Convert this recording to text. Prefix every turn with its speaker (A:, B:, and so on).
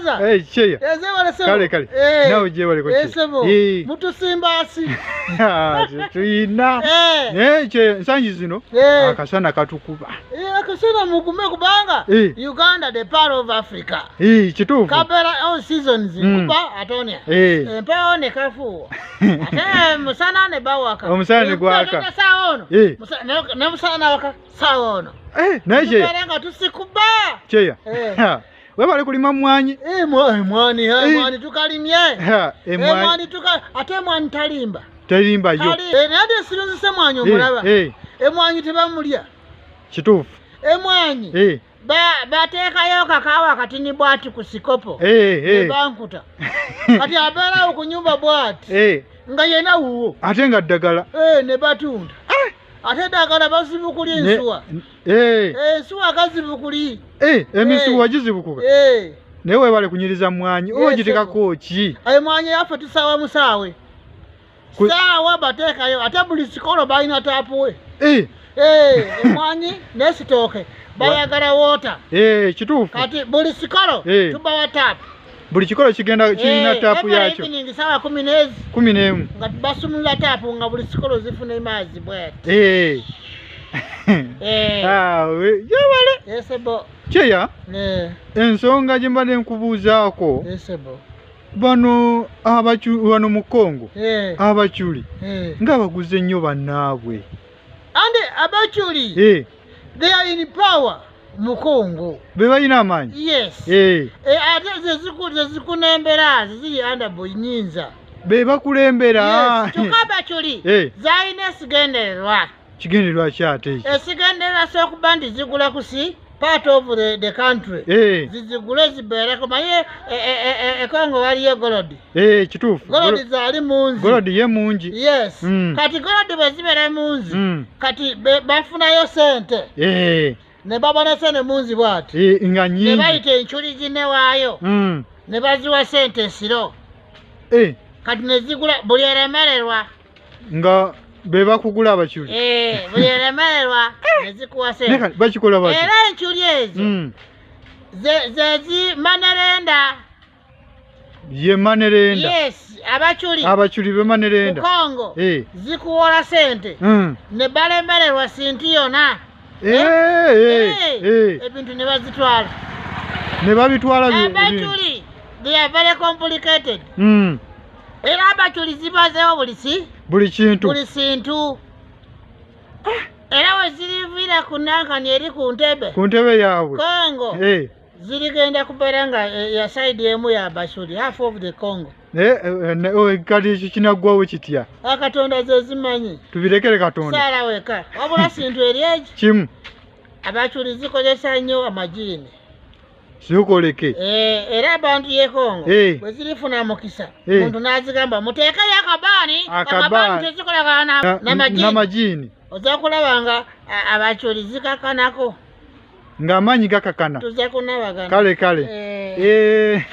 A: Baza.
B: Cheya.
A: Wale sebo.
B: Kale. Nawe je wale ko cheya.
A: Sebo. Mutu simbasi.
B: Tuina. Cheya nsanji zino. Akasana katukuba.
A: Akasana mukume kubanga. Uganda the part of Africa.
B: Chitufu.
A: Kabera on seasons kuba atonia. Mpeo ne kafu. Ate musana ne bawaka.
B: Musana ne gwaka.
A: Saono. Ne musana waka saono.
B: Na cheya.
A: Beranga tusikuba.
B: Cheya. Wewe bali kulima mwanyi.
A: Mwani tukalimye. Mwani ate mwani talimba.
B: Talimba yo.
A: Nade siruze mwanyi omulaba. Mwanyi tebamulya.
B: Chitufu.
A: Mwanyi. Bateekayo kakawa katini bwati ku sikopo. Bankuta. Kati abera okunyumba bwati. Nga yena wuwo.
B: Ate nga ddagala.
A: Ne batunda. Ate ddagala basibukuli ensuwa. Ensuwa kazibukuli.
B: Emisuwa gizibukuka. Newe bale kunyiriza mwanyi. Ogitekako ki?
A: Mwanyi yafe tusawa musawe. Sawa bateekayo ate buli sikolo balina tapuwe. Mwanyi nesitoke. Bayagala water.
B: Chitufu.
A: Kati buli sikolo tubawa tapu.
B: Buli kikolo kigenda kirina tapu yakyo.
A: Evening sawa 10
B: 11.
A: Nga basumula tapu nga buli sikolo zifune maazi bwete.
B: Yewale.
A: Sebo.
B: Cheya. Ensonga gye mbadde nkubuuzaako.
A: Sebo.
B: Bano wano mu Congo. Abachuli. Nga baguze nnyo bannaabwe.
A: Ande abachuli. They are in power mu Congo.
B: Be balina amaanyi.
A: Yes. Ate zikunembera ziri under Bunyinza.
B: Be bakulembera.
A: Yes. Tukabachuli. Zaine sigenderwa.
B: Kigenderwa kyate.
A: Sigenderwa sokubandi zigula kusi part of the country. Zizigule zibeere kumaye Congo waliyo golodi.
B: Kitufu.
A: Golodi zali munzi.
B: Golodi ye mungi.
A: Yes. Kati golodi bwezibere munzi. Kati bafunayo sente. Ne babona sene munzi bwati.
B: Nga nyingi.
A: Ne bayite enchuli gine waayo. Ne baziwa sente siro. Kati ne zigula buli eremererwa.
B: Nga be bakugula abachuli.
A: Buli eremererwa ne zikuwa sente.
B: Neka bakikola bati.
A: Era enchuli ezo. Zezi manerenda.
B: Ye manerenda.
A: Yes, abachuli.
B: Abachuli be manerenda.
A: Kongo. Zikuwola sente. Ne balemererwa sintu yona. Ebintu ne bazitwala.
B: Ne babitwala
A: abachuli. They are very complicated. Era abachuli zibazeho buli kintu. Era wezirivira kunankani eri ku ntebe.
B: Ku ntebe yaabwe.
A: Congo. Zirigenda kubeera nga ya side emu ya abachuli, half of the Congo.
B: Kati kinagwawo kitya?
A: Akatonda ze zimanyi.
B: Tubirekere Katonda.
A: Sala weka. Wabula sintu eri eki.
B: Kimu.
A: Abachuli zikozesa nnyo amajini.
B: Siukoleke.
A: Era abantu ye Congo. Bwe zirifuna mukisa. Muntu nazigamba muteekayo akabani tezikolagana
B: n'amajini.
A: Oza kulabanga abachuli zikakanako.
B: Ng'amaanyi gakakana.
A: Tuza kunabagana.
B: Kale.